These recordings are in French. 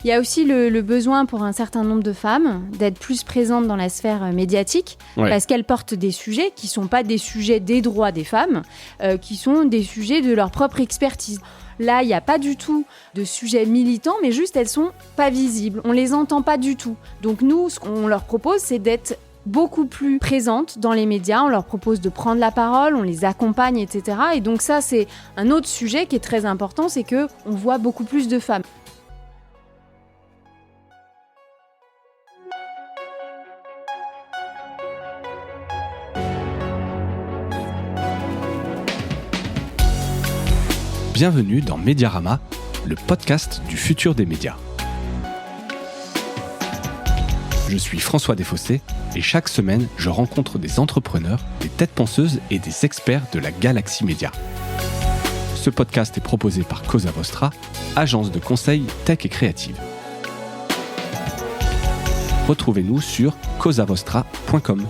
Il y a aussi le besoin pour un certain nombre de femmes d'être plus présentes dans la sphère médiatique, parce qu'elles portent des sujets qui ne sont pas des sujets des droits des femmes, qui sont des sujets de leur propre expertise. Là, il n'y a pas du tout de sujets militants, mais juste elles sont pas visibles. On les entend pas du tout. Donc nous, ce qu'on leur propose, c'est d'être beaucoup plus présentes dans les médias. On leur propose de prendre la parole, on les accompagne, etc. Et donc ça, c'est un autre sujet qui est très important, c'est qu'on voit beaucoup plus de femmes. Bienvenue dans Mediarama, le podcast du futur des médias. Je suis François Desfossés et chaque semaine, je rencontre des entrepreneurs, des têtes penseuses et des experts de la galaxie média. Ce podcast est proposé par Cosa Vostra, agence de conseil tech et créative. Retrouvez-nous sur cosavostra.com.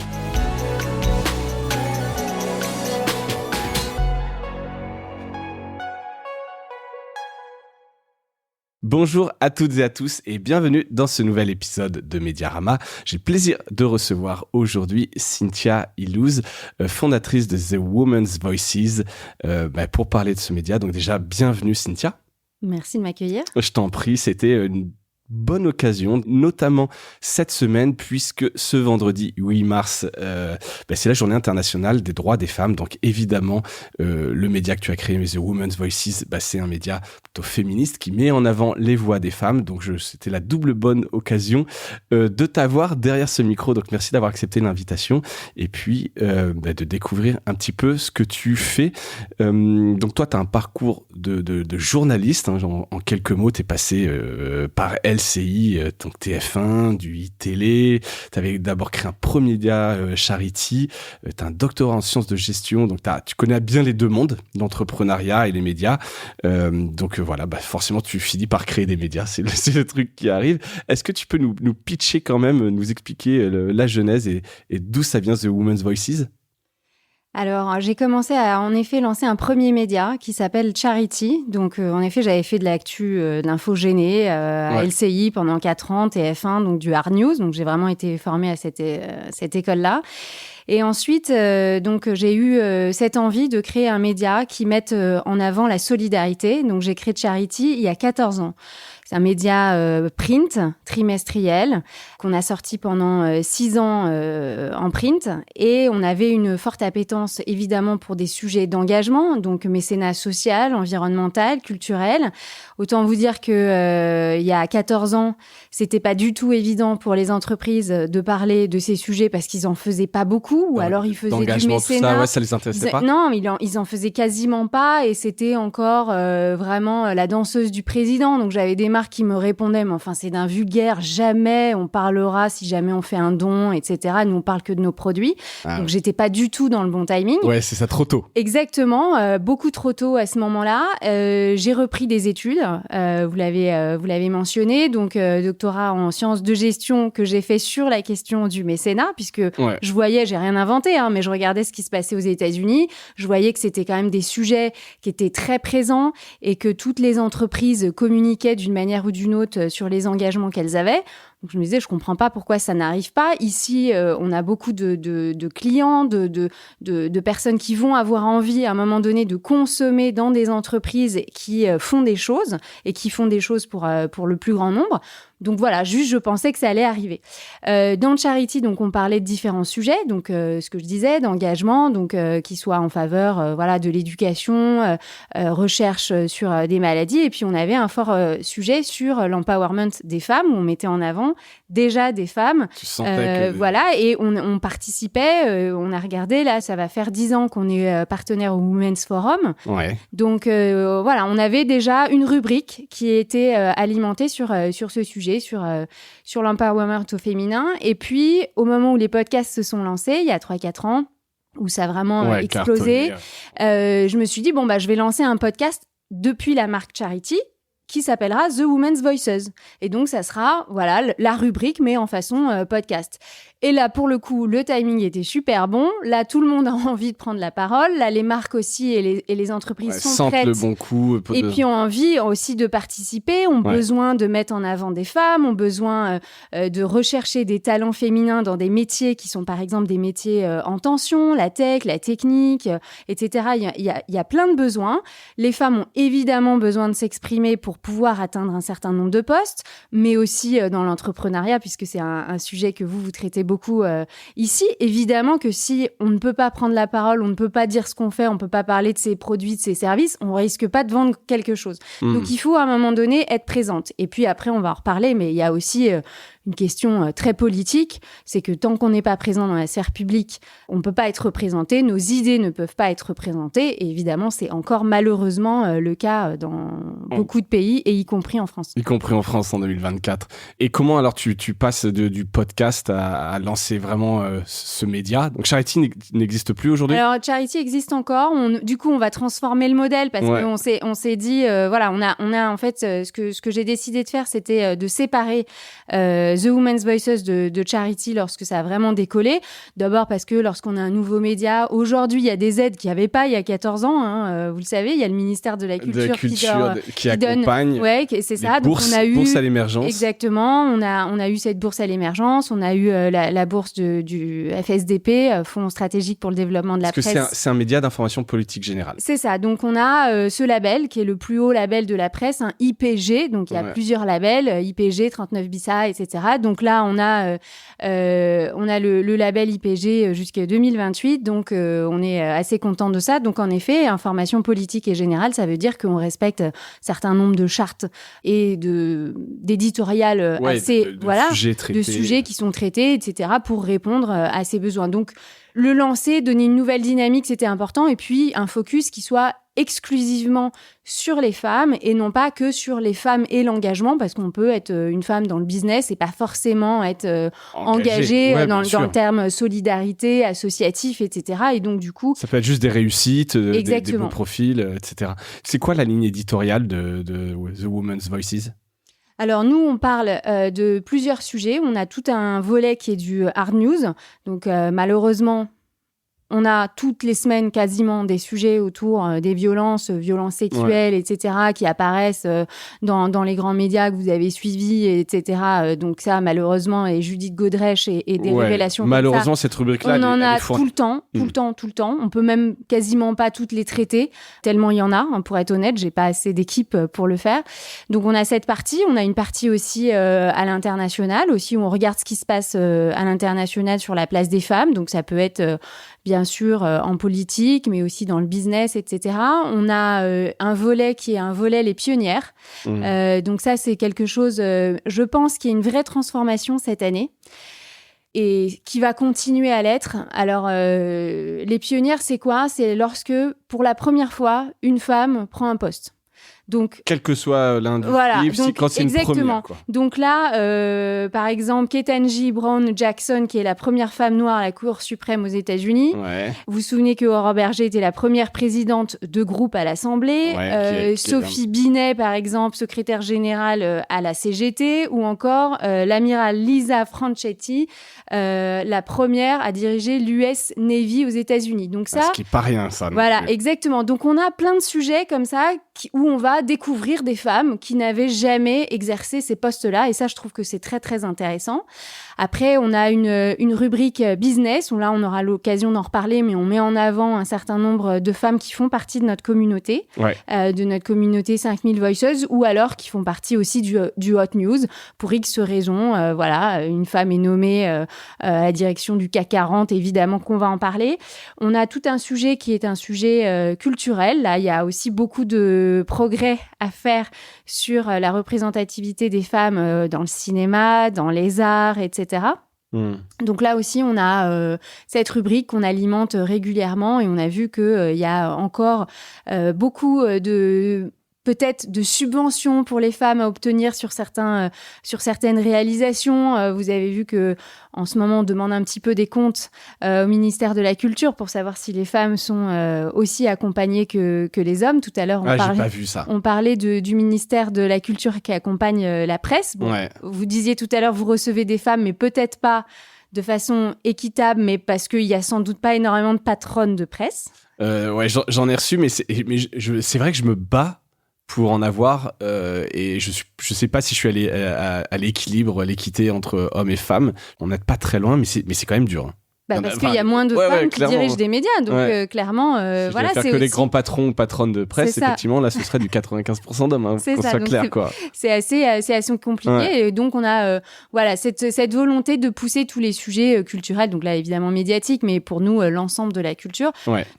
Bonjour à toutes et à tous et bienvenue dans ce nouvel épisode de Mediarama. J'ai le plaisir de recevoir aujourd'hui Cynthia Illouz, fondatrice de The Women's Voices, pour parler de ce média. Donc déjà, bienvenue Cynthia. Merci de m'accueillir. Je t'en prie, c'était une bonne occasion, notamment cette semaine, puisque ce vendredi 8 mars, c'est la journée internationale des droits des femmes. Donc évidemment, le média que tu as créé, The Women's Voices, c'est un média plutôt féministe qui met en avant les voix des femmes. Donc c'était la double bonne occasion de t'avoir derrière ce micro. Donc merci d'avoir accepté l'invitation et puis de découvrir un petit peu ce que tu fais. Donc toi, tu as un parcours de journaliste. Hein, en quelques mots, tu es passé par LCI, donc TF1, du iTélé. Tu avais d'abord créé un premier média, Charity. Tu as un doctorat en sciences de gestion. Donc tu connais bien les deux mondes, l'entrepreneuriat et les médias. Donc voilà, forcément, tu finis par créer des médias. C'est le truc qui arrive. Est-ce que tu peux nous pitcher quand même, nous expliquer la genèse et d'où ça vient, The Women's Voices ? Alors, j'ai commencé à, en effet, lancer un premier média qui s'appelle Charity. Donc, en effet, j'avais fait de l'actu d'InfoGéné à LCI pendant 4 ans, TF1, donc du hard news. Donc, j'ai vraiment été formée à cette école-là. Et ensuite, donc j'ai eu cette envie de créer un média qui mette en avant la solidarité. Donc, j'ai créé Charity il y a 14 ans. C'est un média print, trimestriel, qu'on a sorti pendant 6 ans en print. Et on avait une forte appétence, évidemment, pour des sujets d'engagement, donc mécénat social, environnemental, culturel. Autant vous dire que il y a 14 ans, c'était pas du tout évident pour les entreprises de parler de ces sujets parce qu'ils en faisaient pas beaucoup, ou alors ils faisaient du mécénat. Ça les intéressait pas. Non, ils en faisaient quasiment pas, et c'était encore vraiment la danseuse du président. Donc j'avais des marques qui me répondaient, mais enfin c'est d'un vulgaire, jamais on parlera si jamais on fait un don, etc. Nous on parle que de nos produits. Donc j'étais pas du tout dans le bon timing. Ouais, c'est ça, trop tôt. Exactement, beaucoup trop tôt à ce moment-là. J'ai repris des études, vous l'avez mentionné, donc doctorat en sciences de gestion que j'ai fait sur la question du mécénat, puisque je voyais, j'ai rien inventé, mais je regardais ce qui se passait aux États-Unis, je voyais que c'était quand même des sujets qui étaient très présents et que toutes les entreprises communiquaient d'une manière ou d'une autre sur les engagements qu'elles avaient. Donc je me disais, je comprends pas pourquoi ça n'arrive pas. Ici, on a beaucoup de clients, de personnes qui vont avoir envie à un moment donné de consommer dans des entreprises qui font des choses et qui font des choses pour le plus grand nombre. Donc voilà, juste je pensais que ça allait arriver. Dans Charity, donc on parlait de différents sujets, donc ce que je disais, d'engagement, donc qui soit en faveur de l'éducation, recherche sur des maladies, et puis on avait un fort sujet sur l'empowerment des femmes, où on mettait en avant déjà des femmes. Tu sentais et on participait, on a regardé, là ça va faire 10 ans qu'on est partenaire au Women's Forum. Ouais. Donc on avait déjà une rubrique qui était alimentée sur ce sujet, sur l'empowerment au féminin. Et puis, au moment où les podcasts se sont lancés, il y a 3-4 ans, où ça a vraiment explosé, je me suis dit, je vais lancer un podcast depuis la marque Charity, qui s'appellera The Women's Voices. Et donc, ça sera, voilà, la rubrique, mais en façon podcast. Et là, pour le coup, le timing était super bon. Là, tout le monde a envie de prendre la parole. Là, les marques aussi et les entreprises sont prêtes. Sentent le bon coup. Et puis, ont envie aussi de participer, ont besoin de mettre en avant des femmes, ont besoin de rechercher des talents féminins dans des métiers qui sont, par exemple, des métiers en tension, la tech, la technique, etc. Il y a plein de besoins. Les femmes ont évidemment besoin de s'exprimer pour pouvoir atteindre un certain nombre de postes, mais aussi dans l'entrepreneuriat, puisque c'est un sujet que vous traitez beaucoup ici. Évidemment que si on ne peut pas prendre la parole, on ne peut pas dire ce qu'on fait, on ne peut pas parler de ses produits, de ses services, on ne risque pas de vendre quelque chose. Donc, il faut à un moment donné être présente. Et puis après, on va en reparler, mais il y a aussi une question très politique, c'est que tant qu'on n'est pas présent dans la sphère publique, on ne peut pas être représenté, nos idées ne peuvent pas être représentées, et évidemment, c'est encore malheureusement le cas dans beaucoup de pays, et y compris en France. Y compris en France en 2024. Et comment alors tu passes du podcast à lancer vraiment ce média? Donc Charity n'existe plus aujourd'hui? Alors Charity existe encore, du coup on va transformer le modèle, parce qu'on s'est dit, voilà, on a en fait, ce que j'ai décidé de faire, c'était de séparer The Women's Voices de Charity lorsque ça a vraiment décollé. D'abord parce que lorsqu'on a un nouveau média, aujourd'hui, il y a des aides qu'il n'y avait pas il y a 14 ans. Vous le savez, il y a le ministère de la Culture qui accompagne. Ouais, c'est ça. Donc on a eu bourse à l'émergence. Exactement. On a eu cette bourse à l'émergence. On a eu la bourse du FSDP, Fonds stratégique pour le développement de la presse. Parce que c'est un média d'information politique générale. C'est ça. Donc on a ce label qui est le plus haut label de la presse, un IPG. Donc il y a plusieurs labels, IPG, 39 BISA, etc. Donc là, on a le label IPG jusqu'à 2028, donc on est assez content de ça. Donc en effet, information politique et générale, ça veut dire qu'on respecte un certain nombre de chartes et d'éditoriales de sujets qui sont traités, etc., pour répondre à ces besoins. Donc le lancer, donner une nouvelle dynamique, c'était important, et puis un focus qui soit exclusivement sur les femmes et non pas que sur les femmes et l'engagement, parce qu'on peut être une femme dans le business et pas forcément être engagée dans le terme solidarité, associatif, etc. Et donc du coup... Ça peut être juste des réussites, des beaux profils, etc. C'est quoi la ligne éditoriale de The Women's Voices ? Alors nous, on parle de plusieurs sujets. On a tout un volet qui est du hard news. Donc malheureusement, on a toutes les semaines quasiment des sujets autour des violences sexuelles, etc., qui apparaissent dans les grands médias que vous avez suivis, etc. Donc ça, malheureusement, et Judith Godrèche et des révélations comme ça. Malheureusement, cette rubrique-là, on en a tout le temps. On peut même quasiment pas toutes les traiter, tellement il y en a. Pour être honnête, j'ai pas assez d'équipe pour le faire. Donc on a cette partie. On a une partie aussi à l'international, aussi où on regarde ce qui se passe à l'international sur la place des femmes. Donc ça peut être bien sûr en politique, mais aussi dans le business, etc. On a un volet qui est un volet les pionnières. Donc ça, c'est quelque chose, je pense, qui est une vraie transformation cette année et qui va continuer à l'être. Alors, les pionnières, c'est quoi ? C'est lorsque, pour la première fois, une femme prend un poste. Donc, quel que soit l'industrie, quand c'est une première. Quoi. Donc là, par exemple, Ketanji Brown Jackson, qui est la première femme noire à la Cour suprême aux États-Unis. Vous vous souvenez que Aurore Berger était la première présidente de groupe à l'Assemblée. Sophie Binet, par exemple, secrétaire générale à la CGT. Ou encore l'amiral Lisa Franchetti, la première à diriger l'US Navy aux États-Unis. Donc ça, ce qui n'est pas rien, ça. Voilà, exactement. Donc on a plein de sujets comme ça où on va découvrir des femmes qui n'avaient jamais exercé ces postes-là. Et ça, je trouve que c'est très, très intéressant. Après, on a une rubrique business, où là, on aura l'occasion d'en reparler, mais on met en avant un certain nombre de femmes qui font partie de notre communauté, de notre communauté 5000 Voices, ou alors qui font partie aussi du Hot News, pour X raisons. Une femme est nommée à la direction du CAC 40, évidemment qu'on va en parler. On a tout un sujet qui est un sujet culturel. Là, il y a aussi beaucoup de progrès à faire sur la représentativité des femmes dans le cinéma, dans les arts, etc. Donc là aussi, on a cette rubrique qu'on alimente régulièrement et on a vu qu'il y a encore beaucoup de peut-être de subventions pour les femmes à obtenir sur certaines réalisations. Vous avez vu que en ce moment, on demande un petit peu des comptes au ministère de la Culture pour savoir si les femmes sont aussi accompagnées que les hommes. Tout à l'heure, j'ai pas vu ça. On parlait du ministère de la Culture qui accompagne la presse. Bon, vous disiez tout à l'heure, vous recevez des femmes, mais peut-être pas de façon équitable, mais parce qu'il y a sans doute pas énormément de patronnes de presse. J'en ai reçu, mais c'est vrai que je me bats pour en avoir, et je sais pas si je suis allé à l'équilibre, l'équité entre hommes et femmes. On n'est pas très loin, mais c'est quand même dur. Parce qu'il y a moins de femmes qui dirigent des médias, donc clairement, voilà. C'est aussi... les grands patrons ou patronnes de presse, effectivement, là, ce serait du 95% d'hommes, hein, qu'on soit clair, quoi. C'est assez compliqué, et donc on a, cette volonté de pousser tous les sujets culturels, donc là, évidemment, médiatiques, mais pour nous, l'ensemble de la culture.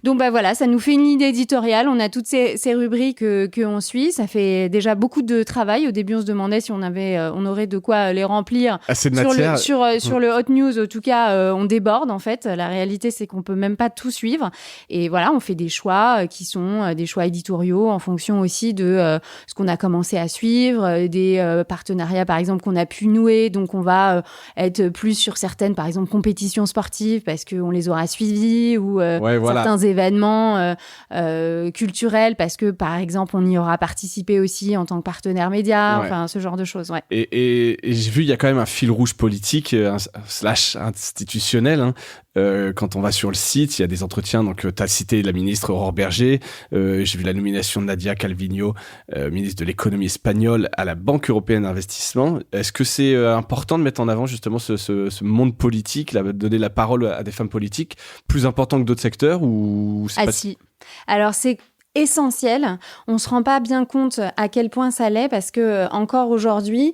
Donc, voilà, ça nous fait une ligne éditoriale, on a toutes ces rubriques qu'on suit, ça fait déjà beaucoup de travail. Au début, on se demandait si on aurait de quoi les remplir. Assez de matière. Sur le Hot News, en tout cas, on déborde. En fait, la réalité, c'est qu'on peut même pas tout suivre. Et voilà, on fait des choix qui sont des choix éditoriaux en fonction aussi de ce qu'on a commencé à suivre, des partenariats, par exemple, qu'on a pu nouer. Donc, on va être plus sur certaines, par exemple, compétitions sportives parce qu'on les aura suivies ou certains événements culturels parce que, par exemple, on y aura participé aussi en tant que partenaire média, enfin, ce genre de choses. Et j'ai vu, il y a quand même un fil rouge politique / institutionnel, hein. Quand on va sur le site, il y a des entretiens. Donc, tu as cité la ministre Aurore Bergé. J'ai vu la nomination de Nadia Calviño, ministre de l'économie espagnole, à la Banque européenne d'investissement. Est-ce que c'est important de mettre en avant justement ce monde politique, de donner la parole à des femmes politiques, plus important que d'autres secteurs ou c'est si. Alors, c'est essentiel. On se rend pas bien compte à quel point ça l'est parce que encore aujourd'hui,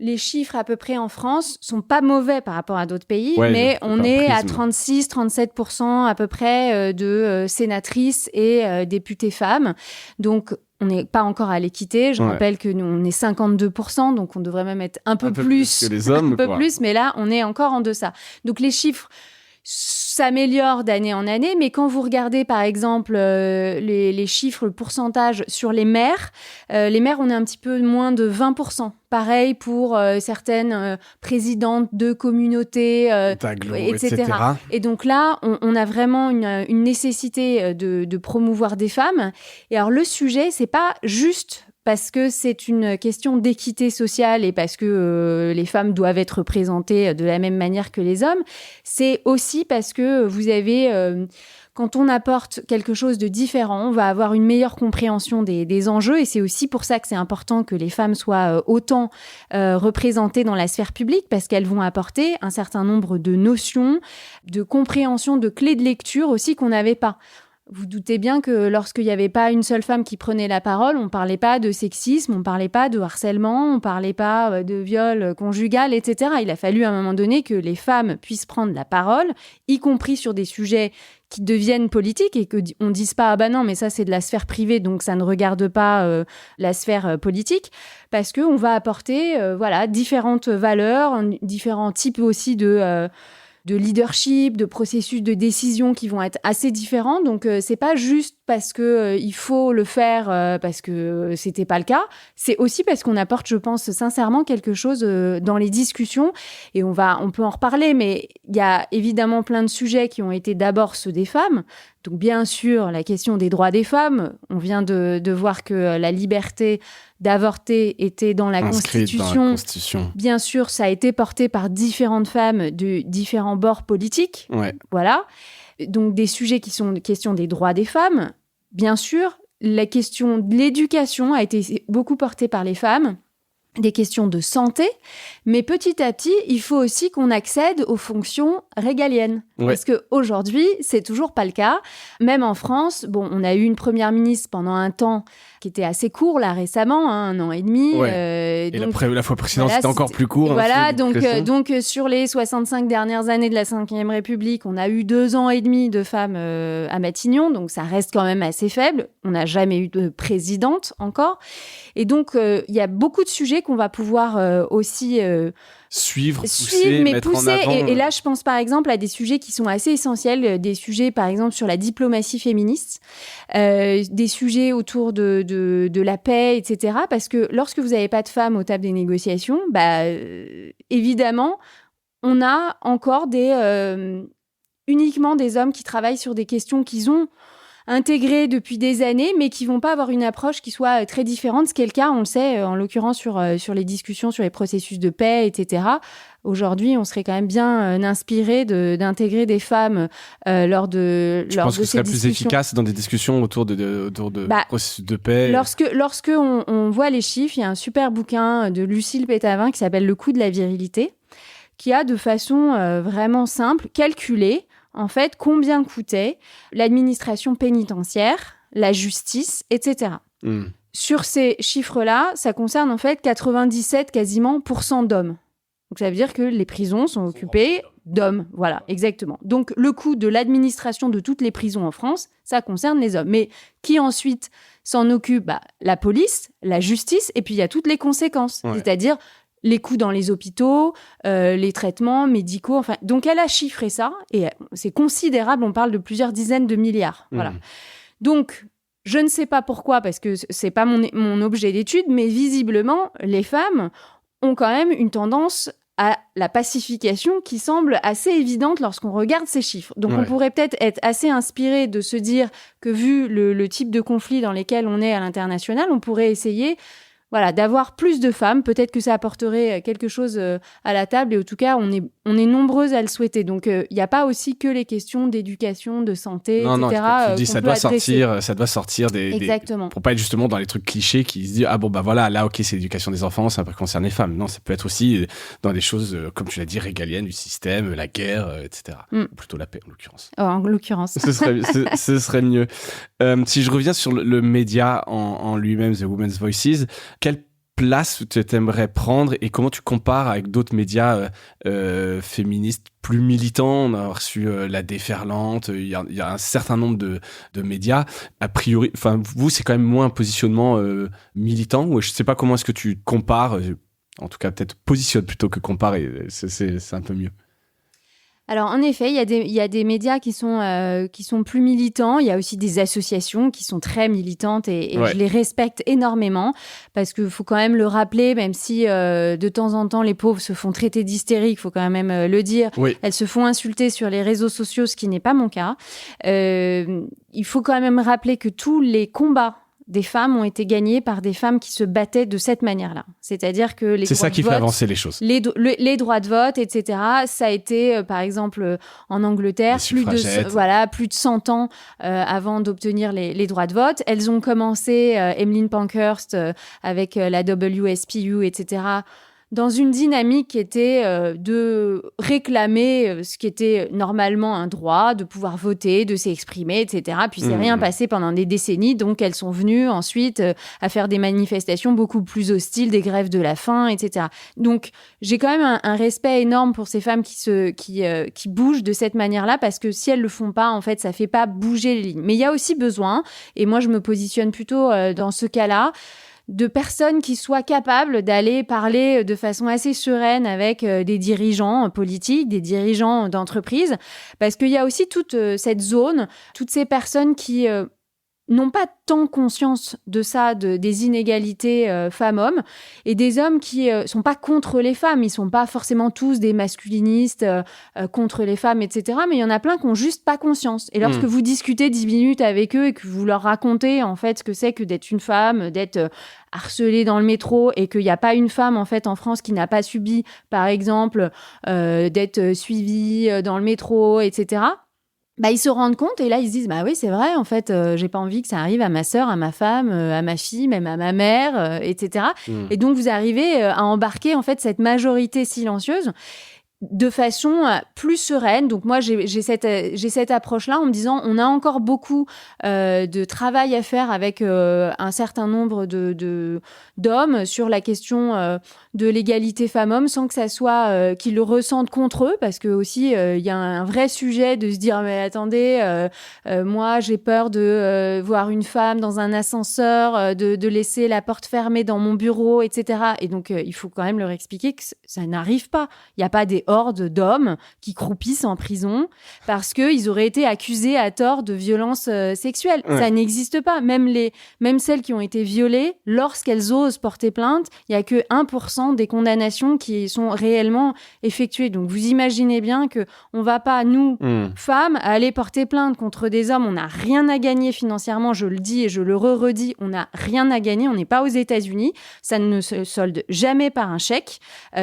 les chiffres à peu près en France sont pas mauvais par rapport à d'autres pays, mais on est à 36-37% à peu près de sénatrices et députées femmes. Donc, on n'est pas encore à l'équité. Je rappelle que nous, on est 52%, donc on devrait même être un peu plus que les hommes, plus, mais là, on est encore en deçà. Donc, les chiffres s'améliore d'année en année, mais quand vous regardez par exemple les chiffres, le pourcentage sur les maires, on est un petit peu moins de 20%. Pareil pour certaines présidentes de communautés, etc. Et donc là, on a vraiment une nécessité de promouvoir des femmes. Et alors le sujet, c'est pas juste parce que c'est une question d'équité sociale et parce que les femmes doivent être représentées de la même manière que les hommes, c'est aussi parce que vous avez... quand on apporte quelque chose de différent, on va avoir une meilleure compréhension des enjeux et c'est aussi pour ça que c'est important que les femmes soient autant représentées dans la sphère publique parce qu'elles vont apporter un certain nombre de notions, de compréhension, de clés de lecture aussi qu'on n'avait pas. Vous doutez bien que lorsqu'il n'y avait pas une seule femme qui prenait la parole, on ne parlait pas de sexisme, on ne parlait pas de harcèlement, on ne parlait pas de viol conjugal, etc. Il a fallu à un moment donné que les femmes puissent prendre la parole, y compris sur des sujets qui deviennent politiques et qu'on ne dise pas « Ah bah non, mais ça c'est de la sphère privée, donc ça ne regarde pas la sphère politique », parce qu'on va apporter différentes valeurs, différents types aussi de leadership, de processus de décision qui vont être assez différents. Donc, c'est pas juste parce que il faut le faire parce que c'était pas le cas. C'est aussi parce qu'on apporte, je pense, sincèrement quelque chose dans les discussions. Et on peut en reparler, mais il y a évidemment plein de sujets qui ont été d'abord ceux des femmes. Donc, bien sûr, la question des droits des femmes. On vient de voir que la liberté d'avorter était dans la Constitution. Bien sûr, ça a été porté par différentes femmes de différents bords politiques. Voilà. Donc, des sujets qui sont question des droits des femmes. Bien sûr, la question de l'éducation a été beaucoup portée par les femmes. Des questions de santé, mais petit à petit, il faut aussi qu'on accède aux fonctions régaliennes. Parce qu'aujourd'hui, c'est toujours pas le cas. Même en France, on a eu une première ministre pendant un temps qui était assez court, là, récemment, 1 an et demi. Et donc, la fois précédente, c'était encore plus court. Voilà, donc sur les 65 dernières années de la Ve République, on a eu 2 ans et demi de femmes à Matignon, donc ça reste quand même assez faible. On n'a jamais eu de présidente encore. Et donc, il y a beaucoup de sujets qu'on va pouvoir aussi suivre, pousser, mais mettre pousser, en avant. et là, je pense par exemple à des sujets qui sont assez essentiels, des sujets par exemple sur la diplomatie féministe, des sujets autour de la paix, etc. Parce que lorsque vous n'avez pas de femmes aux tables des négociations, évidemment, on a encore uniquement des hommes qui travaillent sur des questions qu'ils ont intégrées depuis des années, mais qui vont pas avoir une approche qui soit très différente, ce qui est le cas, on le sait, en l'occurrence sur les discussions sur les processus de paix, etc. Aujourd'hui, on serait quand même bien inspiré d'intégrer des femmes lors de Je pense que ce serait plus discussions. efficace dans des discussions autour de processus de paix. Lorsque on voit les chiffres, il y a un super bouquin de Lucille Pétavin qui s'appelle « Le coût de la virilité », qui a de façon vraiment simple calculé en fait combien coûtait l'administration pénitentiaire, la justice, etc. Sur ces chiffres-là, ça concerne en fait 97 quasiment % d'hommes. Donc ça veut dire que les prisons sont occupées d'hommes. Voilà, exactement. Donc le coût de l'administration de toutes les prisons en France, ça concerne les hommes. Mais qui ensuite s'en occupe ? La police, la justice, et puis il y a toutes les conséquences. Ouais. C'est-à-dire les coûts dans les hôpitaux, les traitements médicaux. Enfin, donc elle a chiffré ça, et c'est considérable. On parle de plusieurs dizaines de milliards. Voilà. Donc je ne sais pas pourquoi, parce que c'est pas mon objet d'étude, mais visiblement les femmes ont quand même une tendance à la pacification qui semble assez évidente lorsqu'on regarde ces chiffres. Donc on pourrait peut-être être assez inspiré de se dire que vu le type de conflit dans lesquels on est à l'international, on pourrait essayer d'avoir plus de femmes. Peut-être que ça apporterait quelque chose à la table, et en tout cas, on est nombreuses à le souhaiter. Donc, il n'y a pas aussi que les questions d'éducation, de santé, etc. Non, tu dis, ça doit sortir Exactement. pour pas être justement dans les trucs clichés qui se disent, là, ok, c'est l'éducation des enfants, ça peut concerner les femmes. Non, ça peut être aussi dans des choses, comme tu l'as dit, régaliennes du système, la guerre, etc. Ou plutôt la paix, en l'occurrence. Oh, en l'occurrence. ce serait mieux. Si je reviens sur le média en lui-même, The Women's Voices, quelle place tu aimerais prendre et comment tu compares avec d'autres médias féministes plus militants? On a reçu La Déferlante, il y a un certain nombre de médias. A priori, vous, c'est quand même moins un positionnement militant, ou je sais pas comment est-ce que tu compares, en tout cas peut-être positionne plutôt que compare, et c'est un peu mieux. Alors, en effet, il y a des médias qui sont plus militants. Il y a aussi des associations qui sont très militantes, et je les respecte énormément, parce qu'il faut quand même le rappeler, même si de temps en temps les pauvres se font traiter d'hystériques, il faut quand même le dire. Oui. Elles se font insulter sur les réseaux sociaux, ce qui n'est pas mon cas. Il faut quand même rappeler que tous les combats des femmes ont été gagnés par des femmes qui se battaient de cette manière-là. C'est-à-dire que les c'est ça qui fait avancer les choses. Les droits de vote, etc. Ça a été, par exemple, en Angleterre, plus de 100 ans avant d'obtenir les droits de vote. Elles ont commencé, Emmeline Pankhurst, avec la WSPU, etc., dans une dynamique qui était de réclamer ce qui était normalement un droit, de pouvoir voter, de s'exprimer, etc. Puis c'est rien passé pendant des décennies, donc elles sont venues ensuite à faire des manifestations beaucoup plus hostiles, des grèves de la faim, etc. Donc j'ai quand même un respect énorme pour ces femmes qui bougent de cette manière-là, parce que si elles le font pas, en fait, ça fait pas bouger les lignes. Mais il y a aussi besoin, et moi je me positionne plutôt dans ce cas-là, de personnes qui soient capables d'aller parler de façon assez sereine avec des dirigeants politiques, des dirigeants d'entreprise, parce qu'il y a aussi toute cette zone, toutes ces personnes qui n'ont pas tant conscience de ça, des inégalités femmes-hommes, et des hommes qui sont pas contre les femmes. Ils sont pas forcément tous des masculinistes contre les femmes, etc. Mais il y en a plein qui ont juste pas conscience. Et lorsque vous discutez 10 minutes avec eux et que vous leur racontez en fait ce que c'est que d'être une femme, d'être harcelée dans le métro, et qu'il n'y a pas une femme en fait en France qui n'a pas subi, par exemple, d'être suivie dans le métro, etc., ils se rendent compte, et là ils se disent oui, c'est vrai, en fait j'ai pas envie que ça arrive à ma sœur, à ma femme, à ma fille, même à ma mère, etc. Et donc vous arrivez à embarquer en fait cette majorité silencieuse de façon plus sereine. Donc moi, j'ai cette approche-là en me disant, on a encore beaucoup de travail à faire avec un certain nombre d'hommes sur la question de l'égalité femmes-hommes, sans que ça soit qu'ils le ressentent contre eux, parce que aussi il y a un vrai sujet de se dire, mais attendez, moi j'ai peur de voir une femme dans un ascenseur, de laisser la porte fermée dans mon bureau, etc. Et donc il faut quand même leur expliquer que ça n'arrive pas. Il n'y a pas des hordes d'hommes qui croupissent en prison parce qu'ils auraient été accusés à tort de violences sexuelles. Ouais. Ça n'existe pas. Même celles qui ont été violées, lorsqu'elles osent porter plainte, il n'y a que 1% des condamnations qui sont réellement effectuées. Donc vous imaginez bien qu'on ne va pas, nous, femmes, aller porter plainte contre des hommes. On n'a rien à gagner financièrement, je le dis et je le redis, on n'a rien à gagner. On n'est pas aux États-Unis. Ça ne se solde jamais par un chèque.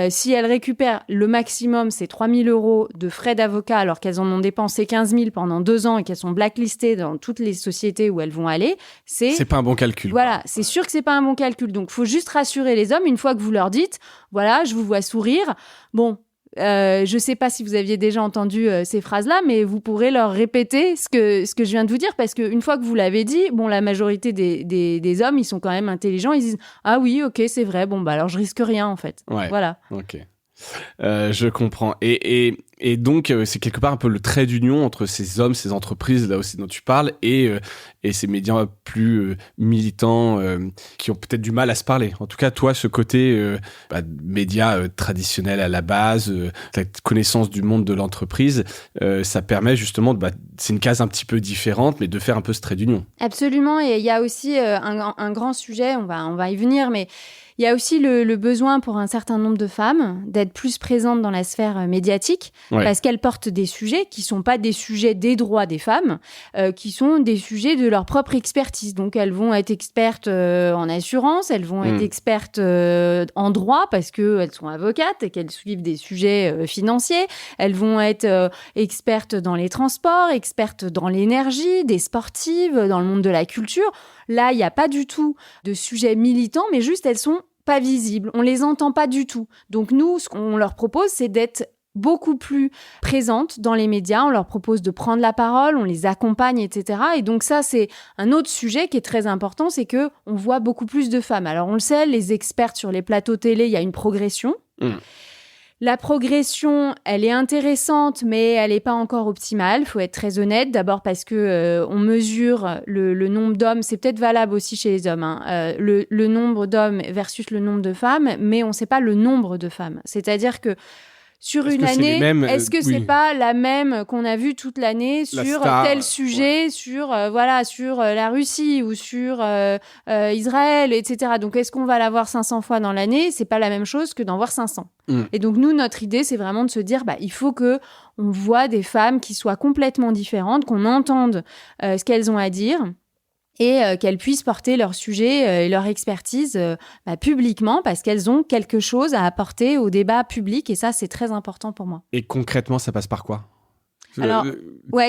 Si elles récupèrent le maximum, c'est 3 000 € de frais d'avocat alors qu'elles en ont dépensé 15 000 pendant 2 ans et qu'elles sont blacklistées dans toutes les sociétés où elles vont aller, c'est pas un bon calcul. Voilà, c'est sûr que c'est pas un bon calcul. Donc, faut juste rassurer les hommes une fois que vous leur dites, voilà, je vous vois sourire. Bon, je sais pas si vous aviez déjà entendu ces phrases-là, mais vous pourrez leur répéter ce que je viens de vous dire, parce qu'une fois que vous l'avez dit, bon, la majorité des hommes, ils sont quand même intelligents, ils disent, ah oui, ok, c'est vrai, bon, bah alors je risque rien, en fait. Ouais. Voilà. Ok. Je comprends. Et donc, c'est quelque part un peu le trait d'union entre ces hommes, ces entreprises, là aussi dont tu parles, et ces médias plus militants qui ont peut-être du mal à se parler. En tout cas, toi, ce côté médias traditionnel à la base, ta connaissance du monde de l'entreprise, ça permet justement, c'est une case un petit peu différente, mais de faire un peu ce trait d'union. Absolument. Et il y a aussi un grand sujet, on va y venir, mais il y a aussi le besoin pour un certain nombre de femmes d'être plus présentes dans la sphère médiatique, parce qu'elles portent des sujets qui sont pas des sujets des droits des femmes, qui sont des sujets de leur propre expertise. Donc elles vont être expertes en assurance, elles vont être expertes en droit parce qu'elles sont avocates et qu'elles suivent des sujets financiers. Elles vont être expertes dans les transports, expertes dans l'énergie, des sportives, dans le monde de la culture. Là, il n'y a pas du tout de sujet militant, mais juste elles sont pas visibles. On les entend pas du tout. Donc nous, ce qu'on leur propose, c'est d'être beaucoup plus présentes dans les médias. On leur propose de prendre la parole, on les accompagne, etc. Et donc ça, c'est un autre sujet qui est très important, c'est que on voit beaucoup plus de femmes. Alors on le sait, les expertes sur les plateaux télé, il y a une progression. La progression, elle est intéressante, mais elle n'est pas encore optimale. Il faut être très honnête. D'abord parce que on mesure le nombre d'hommes. C'est peut-être valable aussi chez les hommes. Le nombre d'hommes versus le nombre de femmes, mais on ne sait pas le nombre de femmes. C'est-à-dire que sur une année, est-ce que c'est pas la même qu'on a vue toute l'année sur tel sujet, sur la Russie ou sur Israël, etc. Donc, est-ce qu'on va la voir 500 fois dans l'année ? C'est pas la même chose que d'en voir 500. Et donc, nous, notre idée, c'est vraiment de se dire, il faut que on voit des femmes qui soient complètement différentes, qu'on entende ce qu'elles ont à dire. Et qu'elles puissent porter leur sujet et leur expertise publiquement parce qu'elles ont quelque chose à apporter au débat public et ça, c'est très important pour moi. Et concrètement, ça passe par quoi ? Alors,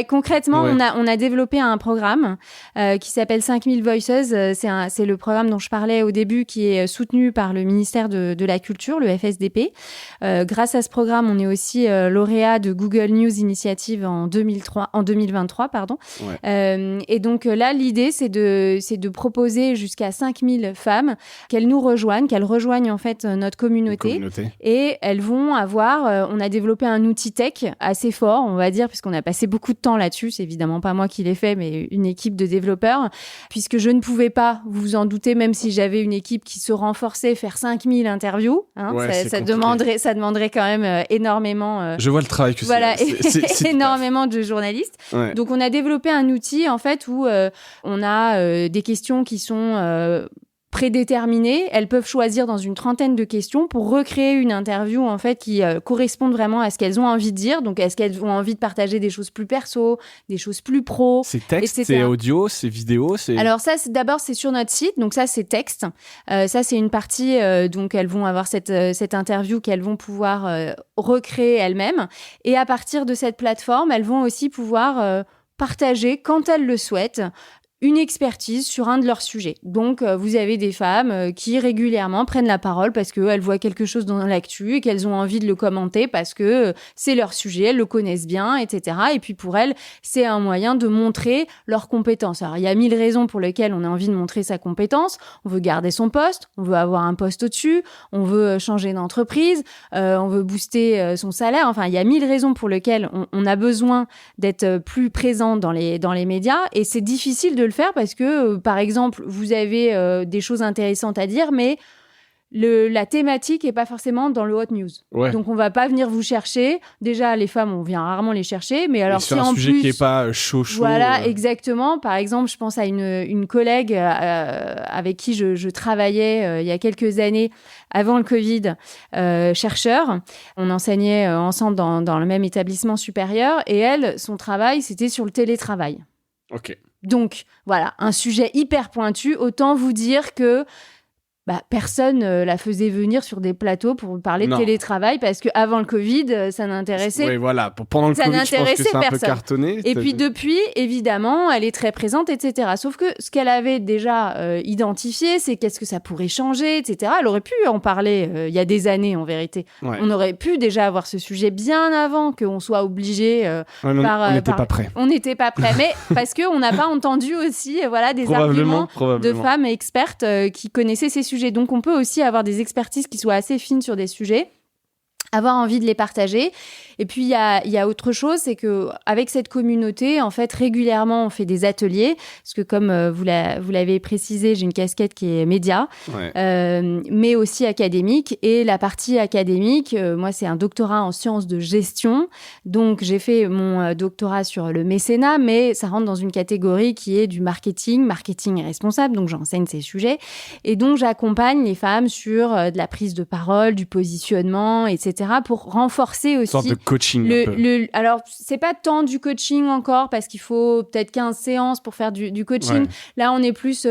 concrètement, on a développé un programme qui s'appelle 5000 Voices. C'est le programme dont je parlais au début qui est soutenu par le ministère de la Culture, le FSDP. Grâce à ce programme, on est aussi lauréat de Google News Initiative en 2023. Et donc là, l'idée, c'est de proposer jusqu'à 5000 femmes qu'elles nous rejoignent, qu'elles rejoignent en fait notre communauté. Et elles vont avoir... on a développé un outil tech assez fort, on va dire, puisqu'on a passé beaucoup de temps là-dessus. C'est évidemment pas moi qui l'ai fait, mais une équipe de développeurs, puisque je ne pouvais pas, vous vous en doutez, même si j'avais une équipe qui se renforçait, faire 5000 interviews. Ça demanderait quand même énormément... je vois le travail que c'est énormément de journalistes. Ouais. Donc, on a développé un outil, en fait, où on a des questions qui sont... prédéterminées, elles peuvent choisir dans une trentaine de questions pour recréer une interview en fait qui corresponde vraiment à ce qu'elles ont envie de dire. Donc, est-ce qu'elles ont envie de partager des choses plus perso, des choses plus pro, c'est texte, c'est audio, c'est vidéo, c'est... Alors ça, d'abord, c'est sur notre site. Donc ça, c'est texte. Ça, c'est une partie. Donc, elles vont avoir cette interview qu'elles vont pouvoir recréer elles-mêmes. Et à partir de cette plateforme, elles vont aussi pouvoir partager, quand elles le souhaitent, une expertise sur un de leurs sujets. Donc, vous avez des femmes qui régulièrement prennent la parole parce qu'elles voient quelque chose dans l'actu et qu'elles ont envie de le commenter parce que c'est leur sujet, elles le connaissent bien, etc. Et puis, pour elles, c'est un moyen de montrer leurs compétences. Alors, il y a 1000 raisons pour lesquelles on a envie de montrer sa compétence. On veut garder son poste, on veut avoir un poste au-dessus, on veut changer d'entreprise, on veut booster son salaire. Enfin, il y a 1000 raisons pour lesquelles on a besoin d'être plus présent dans les médias. Et c'est difficile de le faire parce que, par exemple, vous avez des choses intéressantes à dire, mais la thématique est pas forcément dans le hot news. Ouais. Donc, on va pas venir vous chercher. Déjà, les femmes, on vient rarement les chercher. Mais alors, et sur un sujet qui est pas chaud. Voilà, exactement. Par exemple, je pense à une collègue avec qui je travaillais il y a quelques années, avant le Covid, chercheur. On enseignait ensemble dans le même établissement supérieur. Et elle, son travail, c'était sur le télétravail. Ok. Donc, voilà, un sujet hyper pointu. Autant vous dire que personne la faisait venir sur des plateaux pour parler de télétravail parce qu'avant le Covid, ça n'intéressait Oui, voilà. Pendant le Covid, je pense que c'est un peu cartonné. Et puis depuis, évidemment, elle est très présente, etc. Sauf que ce qu'elle avait déjà identifié, c'est qu'est-ce que ça pourrait changer, etc. Elle aurait pu en parler il y a des années, en vérité. Ouais. On aurait pu déjà avoir ce sujet bien avant qu'on soit obligé on n'était pas prêts. On n'était pas prêts, mais parce qu'on n'a pas entendu aussi des arguments de femmes expertes qui connaissaient ces sujets. Donc, on peut aussi avoir des expertises qui soient assez fines sur des sujets, avoir envie de les partager. Et puis, il y a autre chose, c'est qu'avec cette communauté, en fait, régulièrement, on fait des ateliers. Parce que comme vous l'avez précisé, j'ai une casquette qui est média, mais aussi académique. Et la partie académique, moi, c'est un doctorat en sciences de gestion. Donc, j'ai fait mon doctorat sur le mécénat, mais ça rentre dans une catégorie qui est du marketing responsable. Donc, j'enseigne ces sujets. Et donc, j'accompagne les femmes sur de la prise de parole, du positionnement, etc., pour renforcer aussi... Une sorte de coaching. Alors, c'est pas tant du coaching encore, parce qu'il faut peut-être 15 séances pour faire du coaching. Ouais. Là, on est plus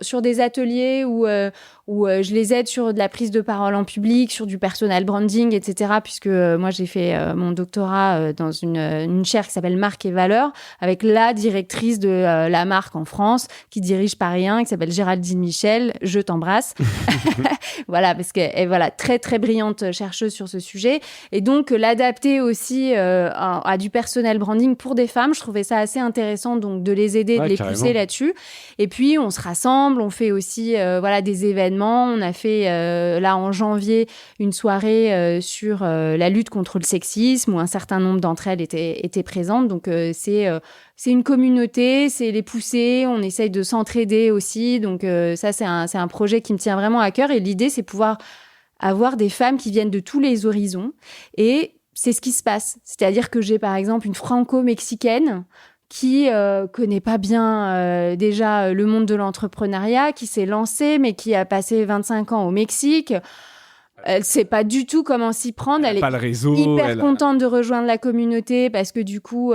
sur des ateliers où je les aide sur de la prise de parole en public, sur du personal branding, etc., puisque moi, j'ai fait mon doctorat dans une chaire qui s'appelle Marque et Valeurs, avec la directrice de la marque en France, qui dirige Paris 1, qui s'appelle Géraldine Michel. Je t'embrasse. Voilà, parce qu'elle est très, très brillante chercheuse sur ce sujet. Et donc, l'adapter aussi à du personal branding pour des femmes, je trouvais ça assez intéressant, donc de les aider, de les pousser là-dessus. Et puis, on se rassemble, on fait aussi des événements. On a fait, là, en janvier, une soirée sur la lutte contre le sexisme, où un certain nombre d'entre elles étaient présentes. Donc, c'est une communauté, c'est les pousser, on essaye de s'entraider aussi. Donc, ça, c'est un projet qui me tient vraiment à cœur. Et l'idée, c'est pouvoir avoir des femmes qui viennent de tous les horizons. Et c'est ce qui se passe. C'est-à-dire que j'ai, par exemple, une franco-mexicaine qui connaît pas bien déjà le monde de l'entrepreneuriat, qui s'est lancée, mais qui a passé 25 ans au Mexique. Elle sait pas du tout comment s'y prendre. Elle pas le réseau, hyper contente de rejoindre la communauté parce que du coup...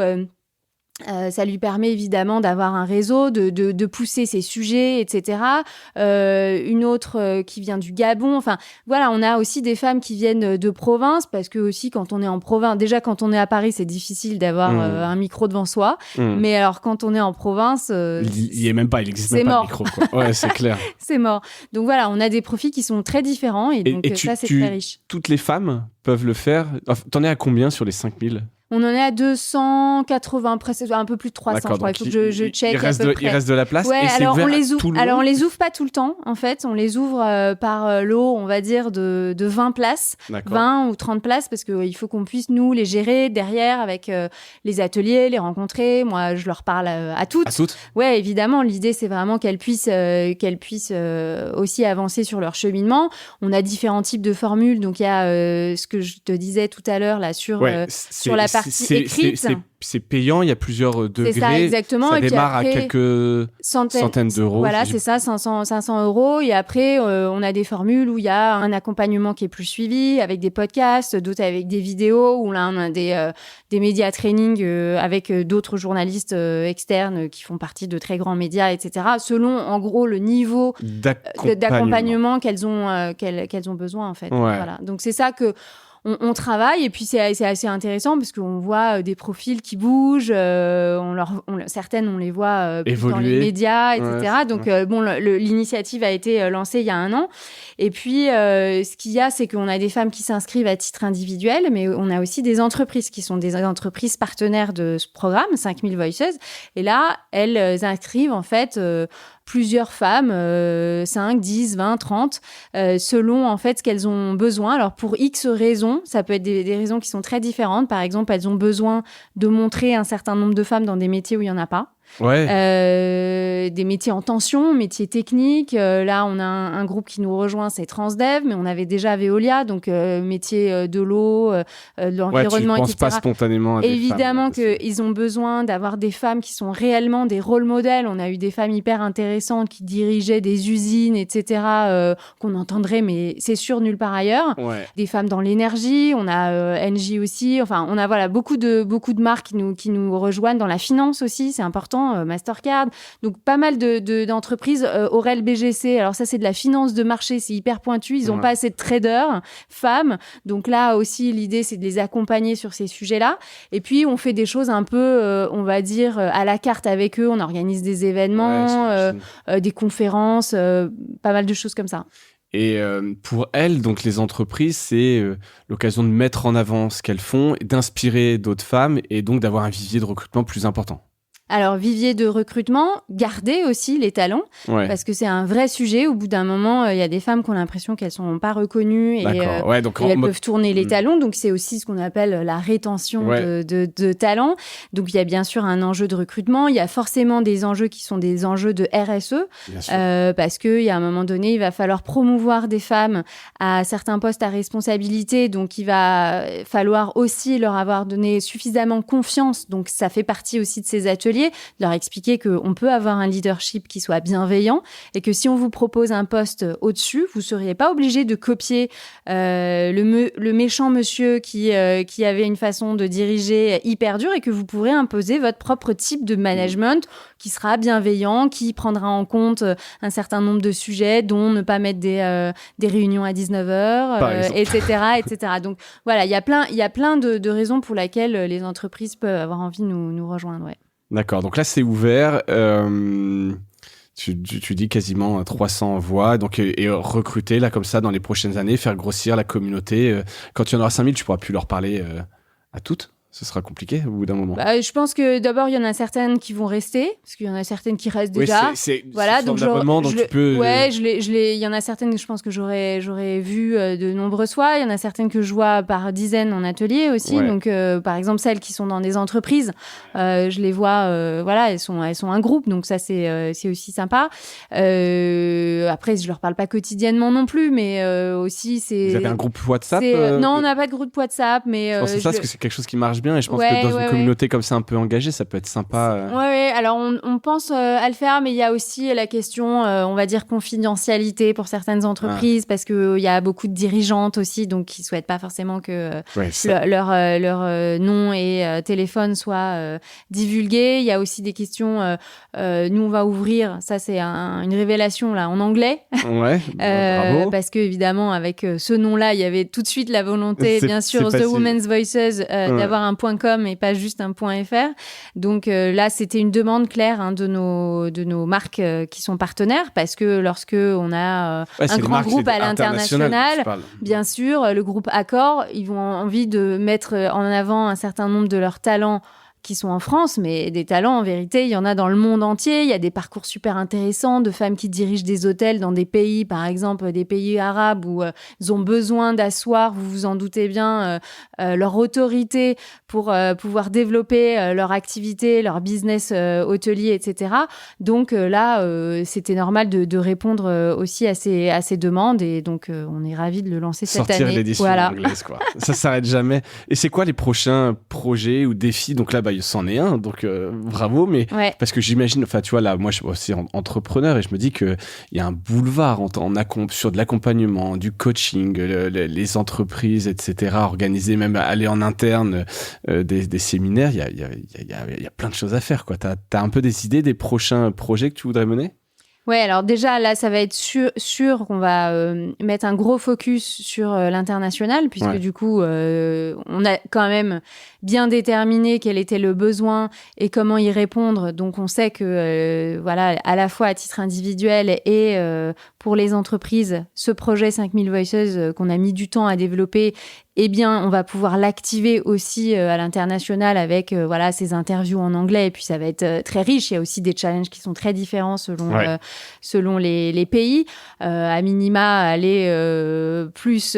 ça lui permet évidemment d'avoir un réseau, de pousser ses sujets, etc. Une autre qui vient du Gabon. Enfin, voilà, on a aussi des femmes qui viennent de province parce que aussi quand on est en province, déjà quand on est à Paris, c'est difficile d'avoir un micro devant soi. Mais alors quand on est en province, il existe même pas de micro, quoi. Ouais, c'est clair. C'est mort. Donc voilà, on a des profils qui sont très différents et donc ça c'est très riche. Toutes les femmes peuvent le faire. T'en es à combien sur les 5000 ? On en est à 280, presque un peu plus de 300, je crois. Il faut que je check. Il reste de la place. Ouais, et c'est alors ouvert on les ouvre pas tout le temps, en fait. On les ouvre par lot, on va dire, de 20 places. D'accord. 20 ou 30 places, parce qu'il faut qu'on puisse, nous, les gérer derrière avec les ateliers, les rencontrer. Moi, je leur parle à toutes. À toutes ? Ouais, évidemment. L'idée, c'est vraiment qu'elles puissent aussi avancer sur leur cheminement. On a différents types de formules. Donc, il y a ce que je te disais tout à l'heure, là, sur la partie écrite. C'est payant, il y a plusieurs degrés. C'est ça, exactement. Ça et démarre puis après, à quelques centaines d'euros. Voilà, c'est ça, 500 €. Et après, on a des formules où il y a un accompagnement qui est plus suivi, avec des podcasts, d'autres avec des vidéos, où là, on a des médias training avec d'autres journalistes externes qui font partie de très grands médias, etc. Selon, en gros, le niveau d'accompagnement qu'elles ont besoin, en fait. Ouais. Voilà. Donc, c'est ça que... on travaille et puis c'est assez intéressant parce qu'on voit des profils qui bougent, certaines on les voit plus dans les médias, etc. Ouais, donc l'initiative a été lancée il y a 1 an. Et puis ce qu'il y a, c'est qu'on a des femmes qui s'inscrivent à titre individuel, mais on a aussi des entreprises qui sont des entreprises partenaires de ce programme 5000 Voices. Et là, elles inscrivent en fait plusieurs femmes, 5, 10, 20, 30, selon en fait ce qu'elles ont besoin. Alors pour X raisons, ça peut être des raisons qui sont très différentes. Par exemple, elles ont besoin de montrer un certain nombre de femmes dans des métiers où il n'y en a pas. Ouais. Des métiers en tension, métiers techniques. Là, on a un groupe qui nous rejoint, c'est Transdev, mais on avait déjà Veolia, donc métiers de l'eau, de l'environnement, etc. Tu ne penses pas spontanément à des Évidemment femmes, qu'ils ont besoin d'avoir des femmes qui sont réellement des rôles modèles. On a eu des femmes hyper intéressantes qui dirigeaient des usines, etc., qu'on entendrait, mais c'est sûr, nulle part ailleurs. Ouais. Des femmes dans l'énergie, on a Engie aussi. Enfin, on a beaucoup de marques qui nous rejoignent dans la finance aussi, c'est important. Mastercard, donc pas mal d'entreprises. Aurel BGC, alors ça c'est de la finance de marché, c'est hyper pointu, ils n'ont pas assez de traders femmes, donc là aussi l'idée c'est de les accompagner sur ces sujets-là. Et puis on fait des choses un peu, on va dire à la carte avec eux, on organise des événements, des conférences, pas mal de choses comme ça. Et pour elles, donc les entreprises, c'est l'occasion de mettre en avant ce qu'elles font, d'inspirer d'autres femmes et donc d'avoir un vivier de recrutement plus important. Alors, vivier de recrutement, garder aussi les talents, parce que c'est un vrai sujet. Au bout d'un moment, il y a des femmes qui ont l'impression qu'elles sont pas reconnues et elles peuvent tourner les talons. Donc, c'est aussi ce qu'on appelle la rétention de talents. Donc, il y a bien sûr un enjeu de recrutement. Il y a forcément des enjeux qui sont des enjeux de RSE, parce qu'il y a un moment donné, il va falloir promouvoir des femmes à certains postes à responsabilité. Donc, il va falloir aussi leur avoir donné suffisamment confiance. Donc, ça fait partie aussi de ces ateliers, de leur expliquer qu'on peut avoir un leadership qui soit bienveillant et que si on vous propose un poste au-dessus, vous ne seriez pas obligé de copier le méchant monsieur qui avait une façon de diriger hyper dure et que vous pourrez imposer votre propre type de management qui sera bienveillant, qui prendra en compte un certain nombre de sujets, dont ne pas mettre des réunions à 19h, etc. Donc voilà, il y a plein de raisons pour lesquelles les entreprises peuvent avoir envie de nous rejoindre. Ouais. D'accord, donc là c'est ouvert, tu dis quasiment 300 voix, donc et recruter là comme ça dans les prochaines années, faire grossir la communauté. Quand tu en auras 5000, tu pourras plus leur parler à toutes. Ce sera compliqué au bout d'un moment. Je pense que d'abord il y en a certaines qui vont rester, parce qu'il y en a certaines qui restent déjà. Voilà, donc tu peux. Ouais, il y en a certaines que je pense que j'aurais vu de nombreuses fois. Il y en a certaines que je vois par dizaines en atelier aussi. Ouais. Donc par exemple celles qui sont dans des entreprises, je les vois. Elles sont un groupe, donc ça c'est aussi sympa. Après je leur parle pas quotidiennement non plus, mais aussi c'est. Vous avez un groupe WhatsApp Non, on n'a pas de groupe WhatsApp, mais. Je pense que parce que c'est quelque chose qui marche bien et je pense que dans une communauté comme ça un peu engagée, ça peut être sympa. Ouais. Alors on pense à le faire, mais il y a aussi la question, on va dire confidentialité pour certaines entreprises parce que il y a beaucoup de dirigeantes aussi, donc qui souhaitent pas forcément que leur nom et téléphone soient divulgués. Il y a aussi des questions. Nous on va ouvrir, ça c'est une révélation là en anglais. Ouais. Bravo. Parce que évidemment avec ce nom-là, il y avait tout de suite la volonté, bien sûr, The Women's Voices, d'avoir un .com et pas juste un .fr. Donc là, c'était une demande claire de nos marques qui sont partenaires, parce que lorsque on a un grand groupe à l'international, bien sûr, le groupe Accor, ils ont envie de mettre en avant un certain nombre de leurs talents qui sont en France, mais des talents, en vérité, il y en a dans le monde entier. Il y a des parcours super intéressants de femmes qui dirigent des hôtels dans des pays, par exemple, des pays arabes où ils ont besoin d'asseoir, vous vous en doutez bien, leur autorité pour pouvoir développer leur activité, leur business hôtelier, etc. Donc là, c'était normal de répondre aussi à ces demandes, et donc on est ravis de le lancer cette année. Sortir l'édition anglaise, quoi. Ça s'arrête jamais. Et c'est quoi les prochains projets ou défis? Donc là, c'en est un, donc bravo, mais parce que j'imagine, enfin tu vois là, moi je suis aussi entrepreneur et je me dis qu'il y a un boulevard sur de l'accompagnement, du coaching, les entreprises, etc., organiser, même aller en interne des séminaires, il y a plein de choses à faire, quoi. T'as un peu des idées des prochains projets que tu voudrais mener? Ouais, alors déjà, là, ça va être sûr qu'on va mettre un gros focus sur l'international, puisque du coup, on a quand même bien déterminé quel était le besoin et comment y répondre. Donc, on sait que, à la fois à titre individuel et pour les entreprises, ce projet 5000 Voices qu'on a mis du temps à développer, eh bien, on va pouvoir l'activer aussi à l'international avec ces interviews en anglais. Et puis, ça va être très riche. Il y a aussi des challenges qui sont très différents selon les pays. À minima, aller plus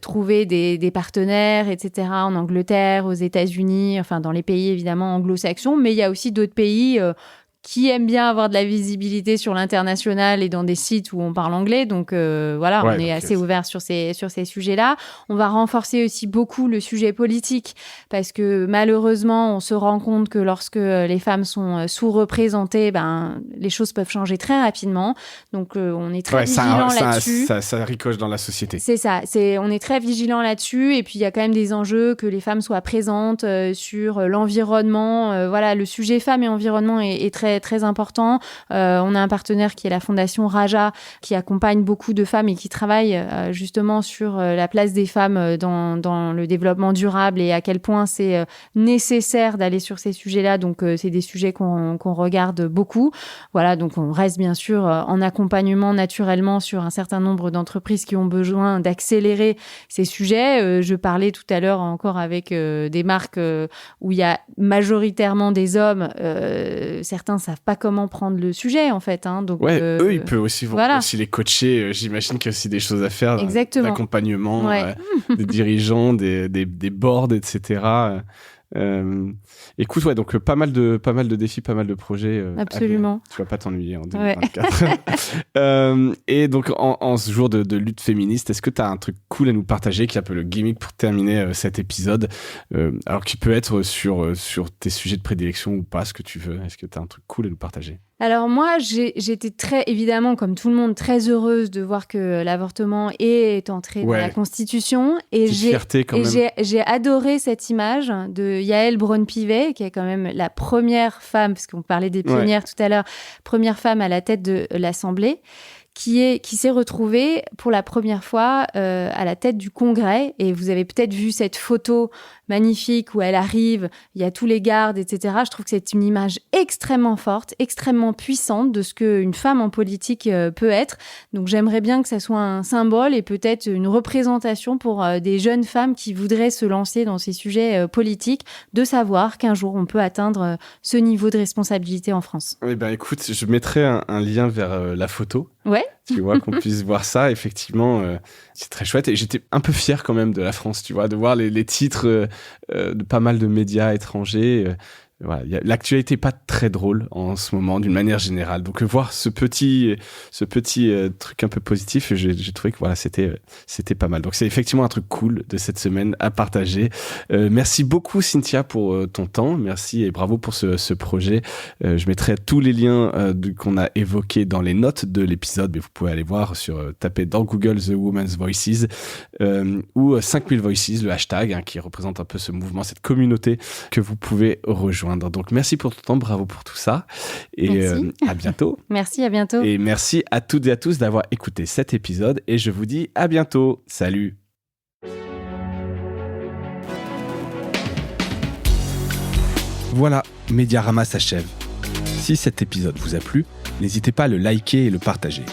trouver des partenaires, etc., en Angleterre, aux États-Unis, enfin, dans les pays, évidemment, anglo-saxons. Mais il y a aussi d'autres pays qui aiment bien avoir de la visibilité sur l'international et dans des sites où on parle anglais. Donc, on est assez ouvert sur ces sujets-là. On va renforcer aussi beaucoup le sujet politique parce que malheureusement, on se rend compte que lorsque les femmes sont sous-représentées, les choses peuvent changer très rapidement. Donc, on est très vigilant là-dessus. Ça ricoche dans la société. C'est ça. On est très vigilant là-dessus. Et puis, il y a quand même des enjeux que les femmes soient présentes sur l'environnement. Le sujet femmes et environnement est très très important. On a un partenaire qui est la Fondation Raja, qui accompagne beaucoup de femmes et qui travaille justement sur la place des femmes dans le développement durable et à quel point c'est nécessaire d'aller sur ces sujets-là. Donc, c'est des sujets qu'on regarde beaucoup. Voilà, donc on reste bien sûr en accompagnement naturellement sur un certain nombre d'entreprises qui ont besoin d'accélérer ces sujets. Je parlais tout à l'heure encore avec des marques où il y a majoritairement des hommes. Certains savent pas comment prendre le sujet en fait. Donc, eux, ils peuvent aussi, aussi les coacher. J'imagine qu'il y a aussi des choses à faire. Exactement. D'accompagnement des dirigeants, des boards, etc. Écoute, donc pas mal de défis, pas mal de projets. Absolument. Tu vas pas t'ennuyer en 2024. Et donc, en ce jour de lutte féministe, est-ce que tu as un truc cool à nous partager qui est un peu le gimmick pour terminer cet épisode, alors qui peut être sur tes sujets de prédilection ou pas, ce que tu veux. Est-ce que tu as un truc cool à nous partager? Alors moi, j'étais très, évidemment, comme tout le monde, très heureuse de voir que l'avortement est entré dans la Constitution. Et j'ai adoré cette image de Yael Braun-Pivet, qui est quand même la première femme, parce qu'on parlait des pionnières tout à l'heure, première femme à la tête de l'Assemblée, qui s'est retrouvée pour la première fois à la tête du Congrès. Et vous avez peut-être vu cette photo magnifique où elle arrive, il y a tous les gardes, etc. Je trouve que c'est une image extrêmement forte, extrêmement puissante de ce qu'une femme en politique peut être. Donc j'aimerais bien que ça soit un symbole et peut-être une représentation pour des jeunes femmes qui voudraient se lancer dans ces sujets politiques, de savoir qu'un jour on peut atteindre ce niveau de responsabilité en France. Eh ben écoute, je mettrai un lien vers la photo. Ouais. Tu vois, qu'on puisse voir ça, effectivement, c'est très chouette. Et j'étais un peu fier quand même de la France, tu vois, de voir les titres de pas mal de médias étrangers. L'actualité n'est pas très drôle en ce moment, d'une manière générale. Donc, voir ce petit truc un peu positif, j'ai trouvé que c'était pas mal. Donc, c'est effectivement un truc cool de cette semaine à partager. Merci beaucoup, Cynthia, pour ton temps. Merci et bravo pour ce projet. Je mettrai tous les liens qu'on a évoqués dans les notes de l'épisode, mais vous pouvez aller voir taper dans Google The Women's Voices ou 5000 Voices, le hashtag, qui représente un peu ce mouvement, cette communauté que vous pouvez rejoindre. Donc, merci pour ton temps, bravo pour tout ça. Et à bientôt. Merci, à bientôt. Et merci à toutes et à tous d'avoir écouté cet épisode. Et je vous dis à bientôt. Salut. Voilà, Mediarama s'achève. Si cet épisode vous a plu, n'hésitez pas à le liker et le partager.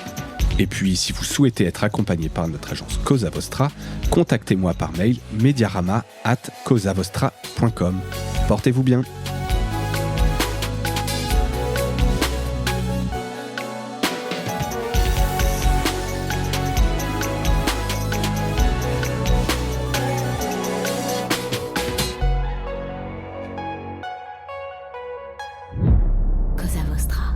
Et puis, si vous souhaitez être accompagné par notre agence Cosa Vostra, contactez-moi par mail mediarama@cosavostra.com. Portez-vous bien. Cosa Vostra.